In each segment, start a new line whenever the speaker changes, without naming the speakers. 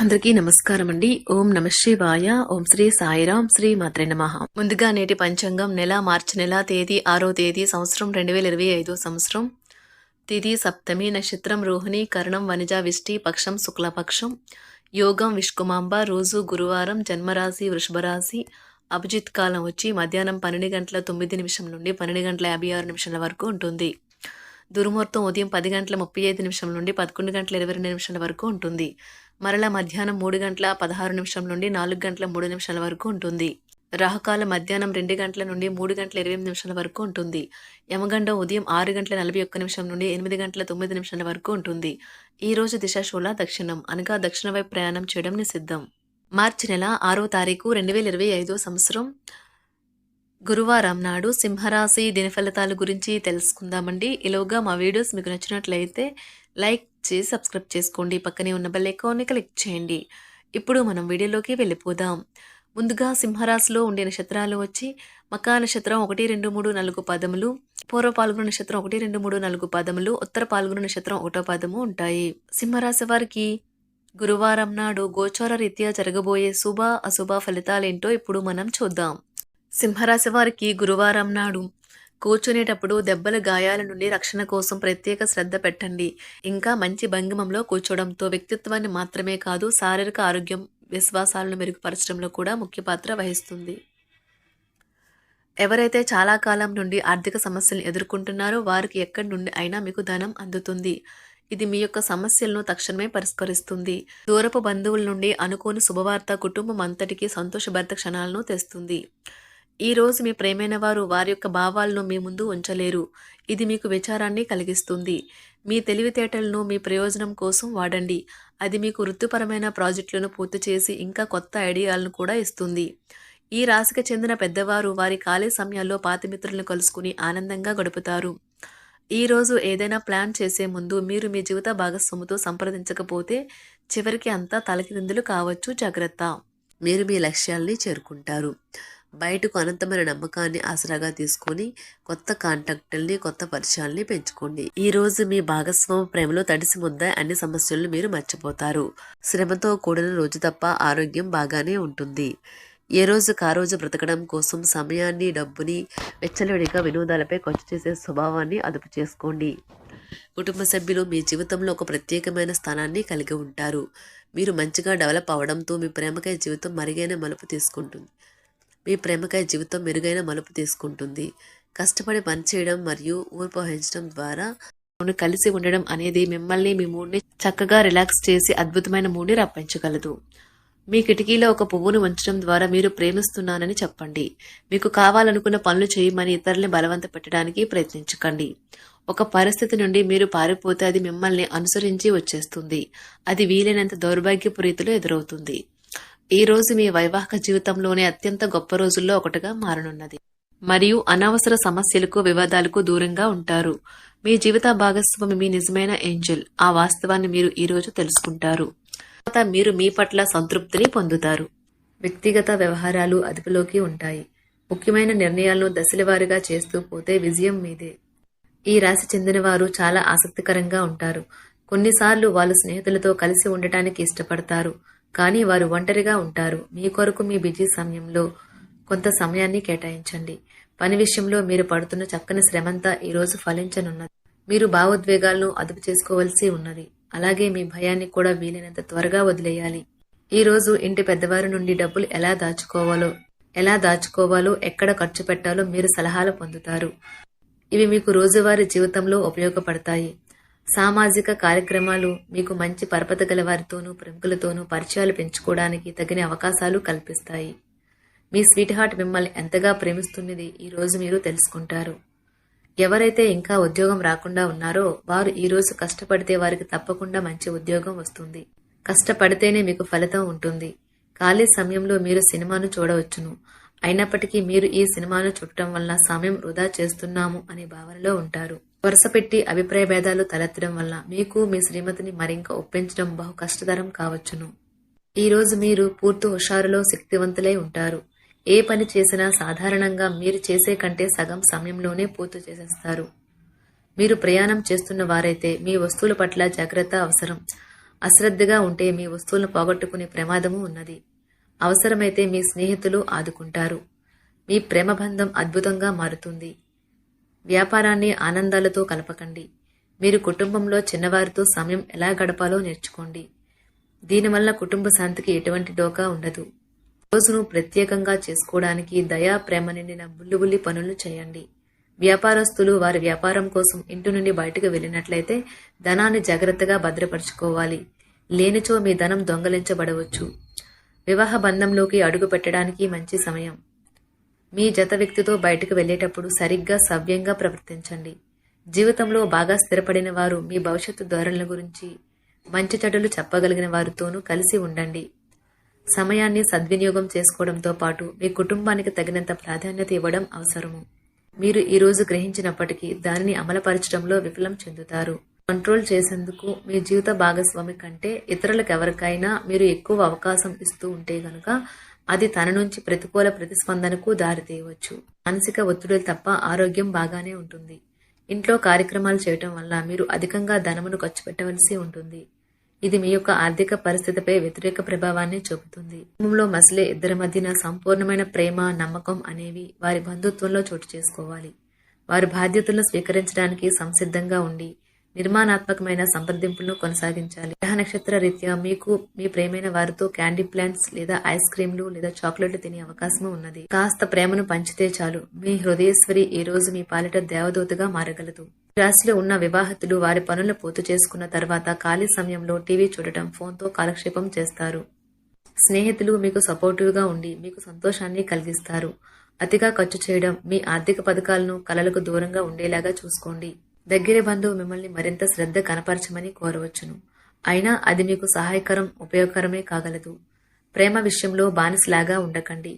అందరికీ నమస్కారం అండి. ఓం నమ శివాయ. ఓం శ్రీ సాయిరాం. శ్రీ మాత్రే నమః. ముందుగా నేటి పంచాంగం నెల మార్చి నెల తేదీ 6వ తేదీ సంవత్సరం 2025 సంవత్సరం. తిథి సప్తమి, నక్షత్రం రోహిణి, కరణం వనిజ విష్టి, పక్షం శుక్లపక్షం, యోగం విష్కుమాంబ, రోజు గురువారం, జన్మరాశి వృషభరాశి, అభిజిత్ కాలం వచ్చి మధ్యాహ్నం 12 గంటల 9 నిమిషం నుండి 12 గంటల 56 నిమిషాల వరకు ఉంటుంది. దుర్ముహూర్తం ఉదయం 10 గంటల 35 నిమిషం నుండి 11 గంటల 22 నిమిషాల వరకు ఉంటుంది. మరలా మధ్యాహ్నం 3 గంటల 16 నిమిషం నుండి 4 గంటల 3 నిమిషాల వరకు ఉంటుంది. రాహుకాలం మధ్యాహ్నం 2 గంటల నుండి 3 గంటల 28 నిమిషాల వరకు ఉంటుంది. యమగండం ఉదయం 6 గంటల 41 నిమిషం నుండి 8 గంటల 9 నిమిషాల వరకు ఉంటుంది. ఈ రోజు దిశాశూల దక్షిణం, అనగా దక్షిణ వైపు ప్రయాణం చేయడం నిషిద్ధం. మార్చి నెల 6వ తారీఖు 2025 సంవత్సరం గురువారం నాడు సింహరాశి దినఫలితాల గురించి తెలుసుకుందామండి. ఈలోగా మా వీడియోస్ మీకు నచ్చినట్లయితే లైక్ చేసి సబ్స్క్రైబ్ చేసుకోండి. పక్కనే ఉన్న బెల్ ఐకాన్ని క్లిక్ చేయండి. ఇప్పుడు మనం వీడియోలోకి వెళ్ళిపోదాం. ముందుగా సింహరాశిలో ఉండే నక్షత్రాలు వచ్చి మకా నక్షత్రం 1, 2, 3, 4 పదములు, పూర్వ పాల్గొన నక్షత్రం 1, 2, 3, 4 పదములు, ఉత్తర పాల్గొన నక్షత్రం 1వ పదము ఉంటాయి. సింహరాశి వారికి గురువారం నాడు గోచార రీత్యా జరగబోయే శుభ అశుభ ఫలితాలేంటో ఇప్పుడు మనం చూద్దాం. సింహరాశి వారికి గురువారం నాడు కూర్చునేటప్పుడు దెబ్బల గాయాల నుండి రక్షణ కోసం ప్రత్యేక శ్రద్ధ పెట్టండి. ఇంకా మంచి భంగిమంలో కూర్చోవడంతో వ్యక్తిత్వాన్ని మాత్రమే కాదు, శారీరక ఆరోగ్యం, విశ్వాసాలను మెరుగుపరచడంలో కూడా ముఖ్య పాత్ర వహిస్తుంది. ఎవరైతే చాలా కాలం నుండి ఆర్థిక సమస్యలను ఎదుర్కొంటున్నారో వారికి ఎక్కడి నుండి అయినా మీకు ధనం అందుతుంది. ఇది మీ యొక్క సమస్యలను తక్షణమే పరిష్కరిస్తుంది. దూరపు బంధువుల నుండి అనుకోని శుభవార్త కుటుంబం అంతటికీ సంతోషభరిత క్షణాలను తెస్తుంది. ఈ రోజు మీ ప్రేమైన వారు వారి యొక్క భావాలను మీ ముందు ఉంచలేరు. ఇది మీకు విచారాన్ని కలిగిస్తుంది. మీ తెలివితేటలను మీ ప్రయోజనం కోసం వాడండి. అది మీకు వృత్తిపరమైన ప్రాజెక్టులను పూర్తి చేసి ఇంకా కొత్త ఐడియాలను కూడా ఇస్తుంది. ఈ రాశికి చెందిన పెద్దవారు వారి ఖాళీ సమయాల్లో పాత మిత్రులను కలుసుకుని ఆనందంగా గడుపుతారు. ఈ రోజు ఏదైనా ప్లాన్ చేసే ముందు మీరు మీ జీవిత భాగస్వామితో సంప్రదించకపోతే చివరికి అంతా తలకిందులు కావచ్చు. జాగ్రత్త. మీరు మీ లక్ష్యాల్ని చేరుకుంటారు. బయటకు అనంతమైన నమ్మకాన్ని ఆసరాగా తీసుకొని కొత్త కాంటాక్టుల్ని, కొత్త పరిచయాల్ని పెంచుకోండి. ఈ రోజు మీ భాగస్వామి ప్రేమలో తడిసి ముద్ద అన్ని సమస్యలను మీరు మర్చిపోతారు. శ్రమతో కూడిన రోజు తప్ప ఆరోగ్యం బాగానే ఉంటుంది. ఏ రోజుకు ఆ రోజు బ్రతకడం కోసం సమయాన్ని, డబ్బుని వెచ్చలవిడిగా వినోదాలపై ఖర్చు చేసే స్వభావాన్ని అదుపు చేసుకోండి. కుటుంబ సభ్యులు మీ జీవితంలో ఒక ప్రత్యేకమైన స్థానాన్ని కలిగి ఉంటారు. మీరు మంచిగా డెవలప్ అవడంతో మీ ప్రేమకై జీవితం మెరుగైన మలుపు తీసుకుంటుంది. కష్టపడి పనిచేయడం మరియు ఊర్పు వహించడం ద్వారా కలిసి ఉండడం అనేది మిమ్మల్ని, మీ మూడ్ని చక్కగా రిలాక్స్ చేసి అద్భుతమైన మూడ్ని రప్పించగలదు. మీ కిటికీలో ఒక పువ్వును ఉంచడం ద్వారా మీరు ప్రేమిస్తున్నానని చెప్పండి. మీకు కావాలనుకున్న పనులు చేయమని ఇతరుల్ని బలవంత పెట్టడానికి ప్రయత్నించకండి. ఒక పరిస్థితి నుండి మీరు పారిపోతే అది మిమ్మల్ని అనుసరించి వచ్చేస్తుంది. అది వీలైనంత దౌర్భాగ్యపు రీతిలో ఎదురవుతుంది. ఈ రోజు మీ వైవాహిక జీవితంలోనే అత్యంత గొప్ప రోజుల్లో ఒకటిగా మారనున్నది మరియు అనవసర సమస్యలకు, వివాదాలకు దూరంగా ఉంటారు. మీ జీవిత భాగస్వామి మీ నిజమైన ఏంజెల్. ఆ వాస్తవాన్ని మీరు ఈ రోజు తెలుసుకుంటారు. తర్వాత మీరు మీ పట్ల సంతృప్తిని పొందుతారు. వ్యక్తిగత వ్యవహారాలు అదుపులోకి ఉంటాయి. ముఖ్యమైన నిర్ణయాలను దశలవారీగా చేస్తూ పోతే విజయం మీదే. ఈ రాశి చెందిన వారు చాలా ఆసక్తికరంగా ఉంటారు. కొన్నిసార్లు వాళ్ళు స్నేహితులతో కలిసి ఉండటానికి ఇష్టపడతారు, కానీ వారు ఒంటరిగా ఉంటారు. మీ కొరకు మీ బిజీ సమయంలో కొంత సమయాన్ని కేటాయించండి. పని విషయంలో మీరు పడుతున్న చక్కని శ్రమంతా ఈరోజు ఫలించనున్నది. మీరు భావోద్వేగాలను అదుపు చేసుకోవలసి ఉన్నది. అలాగే మీ భయాన్ని కూడా వీలైనంత త్వరగా వదిలేయాలి. ఈ రోజు ఇంటి పెద్దవారి నుండి డబ్బులు ఎలా దాచుకోవాలో, ఎక్కడ ఖర్చు పెట్టాలో మీరు సలహాలు పొందుతారు. ఇవి మీకు రోజువారీ జీవితంలో ఉపయోగపడతాయి. సామాజిక కార్యక్రమాలు మీకు మంచి పరపతి గల వారితోనూ, ప్రముఖులతోనూ పరిచయాలు పెంచుకోవడానికి తగిన అవకాశాలు కల్పిస్తాయి. మీ స్వీట్ హార్ట్ మిమ్మల్ని ఎంతగా ప్రేమిస్తున్నది ఈ రోజు మీరు తెలుసుకుంటారు. ఎవరైతే ఇంకా ఉద్యోగం రాకుండా ఉన్నారో వారు ఈ రోజు కష్టపడితే వారికి తప్పకుండా మంచి ఉద్యోగం వస్తుంది. కష్టపడితేనే మీకు ఫలితం ఉంటుంది. ఖాళీ సమయంలో మీరు సినిమాను చూడవచ్చును. అయినప్పటికీ మీరు ఈ సినిమాను చూడటం వల్ల సమయం వృధా చేస్తున్నాము అనే భావనలో ఉంటారు. వరుసపెట్టి అభిప్రాయ భేదాలు తలెత్తడం వల్ల మీకు మీ శ్రీమతిని మరింక ఒప్పించడం బహు కష్టతరం కావచ్చును. ఈ రోజు మీరు పూర్తి హుషారులో శక్తివంతులై ఉంటారు. ఏ పని చేసినా సాధారణంగా మీరు చేసే కంటే సగం సమయంలోనే పూర్తి చేసేస్తారు. మీరు ప్రయాణం చేస్తున్న వారైతే మీ వస్తువుల పట్ల జాగ్రత్త అవసరం. అశ్రద్ధగా ఉంటే మీ వస్తువులను పోగొట్టుకునే ప్రమాదము ఉన్నది. అవసరమైతే మీ స్నేహితులు ఆదుకుంటారు. మీ ప్రేమ బంధం అద్భుతంగా మారుతుంది. వ్యాపారాన్ని ఆనందాలతో కలపకండి. మీరు కుటుంబంలో చిన్నవారితో సమయం ఎలా గడపాలో నేర్చుకోండి. దీనివల్ల కుటుంబ శాంతికి ఎటువంటి డోకా ఉండదు. రోజును ప్రత్యేకంగా చేసుకోవడానికి దయా ప్రేమ నిండిన బుల్లిబుల్లి పనులు చేయండి. వ్యాపారస్తులు వారి వ్యాపారం కోసం ఇంటి నుండి బయటకు వెళ్ళినట్లయితే ధనాన్ని జాగ్రత్తగా భద్రపరుచుకోవాలి. లేనిచో మీ ధనం దొంగలించబడవచ్చు. వివాహ బంధంలోకి అడుగు పెట్టడానికి మంచి సమయం. మీ జత వ్యక్తితో బయటకు వెళ్లేటప్పుడు సరిగ్గా సవ్యంగా ప్రవర్తించండి. జీవితంలో బాగా స్థిరపడిన వారు మీ భవిష్యత్తు ధోరణుల గురించి మంచి చెడులు చెప్పగలిగిన వారితోనూ కలిసి ఉండండి. సమయాన్ని సద్వినియోగం చేసుకోవడంతో పాటు మీ కుటుంబానికి తగినంత ప్రాధాన్యత ఇవ్వడం అవసరము. మీరు ఈ రోజు గ్రహించినప్పటికీ దానిని అమలుపరచడంలో విఫలం చెందుతారు. కంట్రోల్ చేసేందుకు మీ జీవిత భాగస్వామి కంటే ఇతరులకు ఎవరికైనా మీరు ఎక్కువ అవకాశం ఇస్తూ ఉంటే గనుక అది తన నుంచి ప్రతికూల ప్రతిస్పందనకు దారితీయవచ్చు. మానసిక ఒత్తిడులు తప్ప ఆరోగ్యం బాగానే ఉంటుంది. ఇంట్లో కార్యక్రమాలు చేయటం వల్ల మీరు అధికంగా ధనమును ఖర్చు పెట్టవలసి ఉంటుంది. ఇది మీ యొక్క ఆర్థిక పరిస్థితిపై వ్యతిరేక ప్రభావాన్ని చూపుతుంది. కుటుంబంలో మసలే ఇద్దరి మధ్యన సంపూర్ణమైన ప్రేమ, నమ్మకం అనేవి వారి బంధుత్వంలో చోటు చేసుకోవాలి. వారి బాధ్యతలను స్వీకరించడానికి సంసిద్ధంగా ఉండి నిర్మాణాత్మకమైన సంప్రదింపులను కొనసాగించాలి. గ్రహ నక్షత్ర రీత్యా మీకు మీ ప్రేమైన వారితో క్యాండీ ప్లాంట్స్ లేదా ఐస్ క్రీంలు లేదా చాక్లెట్లు తినే అవకాశం ఉన్నది. కాస్త ప్రేమను పంచితే చాలు మీ హృదయేశ్వరి ఈ రోజు మీ పాలిట దేవదూతగా మారగలదు. రాశిలో ఉన్న వివాహితులు వారి పనులను పూర్తి చేసుకున్న తర్వాత ఖాళీ సమయంలో టీవీ చూడటం, ఫోన్తో కాలక్షేపం చేస్తారు. స్నేహితులు మీకు సపోర్టివ్గా ఉండి మీకు సంతోషాన్ని కలిగిస్తారు. అతిగా ఖర్చు చేయడం, మీ ఆర్థిక పథకాలను కలలకు దూరంగా ఉండేలాగా చూసుకోండి. దగ్గర బంధువు మిమ్మల్ని మరింత శ్రద్ధ కనపరచమని కోరవచ్చును. అయినా అది మీకు సహాయకరం, ఉపయోగకరమే కాగలదు. ప్రేమ విషయంలో బానిసలాగా ఉండకండి.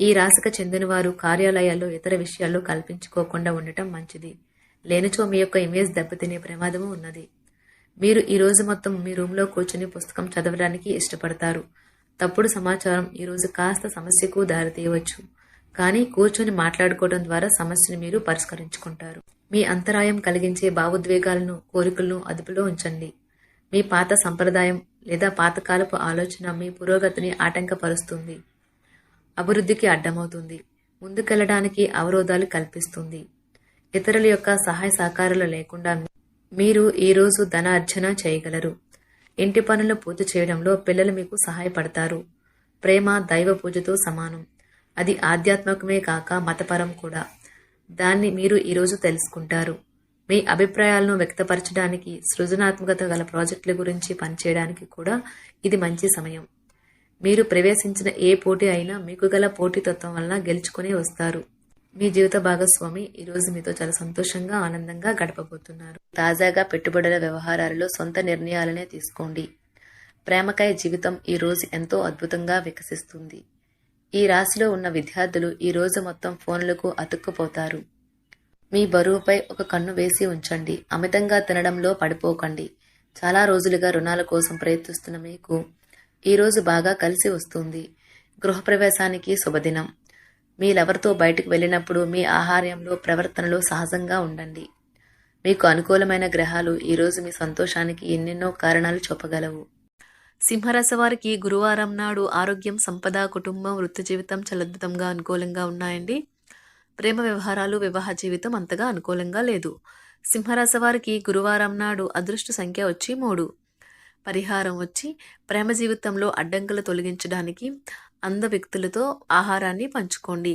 ఈ రాశికి చెందిన వారు కార్యాలయాల్లో ఇతర విషయాల్లో కల్పించుకోకుండా ఉండటం మంచిది. లేనిచో మీ యొక్క ఇమేజ్ దెబ్బతినే ప్రమాదము ఉన్నది. మీరు ఈ రోజు మొత్తం మీ రూమ్లో కూర్చుని పుస్తకం చదవడానికి ఇష్టపడతారు. తప్పుడు సమాచారం ఈ రోజు కాస్త సమస్యకు దారితీయవచ్చు. కానీ కూర్చొని మాట్లాడుకోవడం ద్వారా సమస్యను మీరు పరిష్కరించుకుంటారు. మీ అంతరాయం కలిగించే భావోద్వేగాలను, కోరికలను అదుపులో ఉంచండి. మీ పాత సంప్రదాయం లేదా పాతకాలపు ఆలోచన మీ పురోగతిని ఆటంకపరుస్తుంది, అభివృద్ధికి అడ్డమవుతుంది, ముందుకెళ్లడానికి అవరోధాలు కల్పిస్తుంది. ఇతరుల యొక్క సహాయ సహకారాలు లేకుండా మీరు ఈ రోజు ధనార్జన చేయగలరు. ఇంటి పనులు పూర్తి చేయడంలో పిల్లలు మీకు సహాయపడతారు. ప్రేమ దైవ పూజతో సమానం. అది ఆధ్యాత్మికమే కాక మతపరం కూడా. దాన్ని మీరు ఈరోజు తెలుసుకుంటారు. మీ అభిప్రాయాలను వ్యక్తపరచడానికి, సృజనాత్మకత గల ప్రాజెక్టుల గురించి పనిచేయడానికి కూడా ఇది మంచి సమయం. మీరు ప్రవేశించిన ఏ పోటీ అయినా మీకు గల పోటీతత్వం వలన గెలుచుకుని వస్తారు. మీ జీవిత భాగస్వామి ఈరోజు మీతో చాలా సంతోషంగా, ఆనందంగా గడపబోతున్నారు. తాజాగా పెట్టుబడుల వ్యవహారాలలో సొంత నిర్ణయాలనే తీసుకోండి. ప్రేమకాయ జీవితం ఈ రోజు ఎంతో అద్భుతంగా వికసిస్తుంది. ఈ రాశిలో ఉన్న విద్యార్థులు ఈ రోజు మొత్తం ఫోన్లకు అతుక్కుపోతారు. మీ బరువుపై ఒక కన్ను వేసి ఉంచండి. అమితంగా తినడంలో పడిపోకండి. చాలా రోజులుగా రుణాల కోసం ప్రయత్నిస్తున్న మీకు ఈ రోజు బాగా కలిసి వస్తుంది. గృహప్రవేశానికి శుభదినం. మీరెవరితో బయటకు వెళ్ళినప్పుడు మీ ఆహార్యంలో, ప్రవర్తనలో సహజంగా ఉండండి. మీకు అనుకూలమైన గ్రహాలు ఈరోజు మీ సంతోషానికి ఎన్నెన్నో కారణాలు చెప్పగలవు. సింహరాశి వారికి గురువారం నాడు ఆరోగ్యం, సంపద, కుటుంబం, వృత్తి జీవితం చాలా అద్భుతంగా అనుకూలంగా ఉన్నాయండి. ప్రేమ వ్యవహారాలు, వివాహ జీవితం అంతగా అనుకూలంగా లేదు. సింహరాశి వారికి గురువారం నాడు అదృష్ట సంఖ్య వచ్చి 3. పరిహారం వచ్చి ప్రేమ జీవితంలో అడ్డంకులు తొలగించడానికి అంద వ్యక్తులతో ఆహారాన్ని పంచుకోండి.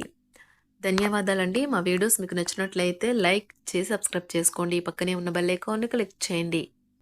ధన్యవాదాలండి. మా వీడియోస్ మీకు నచ్చినట్లయితే లైక్ చేసి సబ్స్క్రైబ్ చేసుకోండి. పక్కనే ఉన్న బెల్ ఐకాన్ని క్లిక్ చేయండి.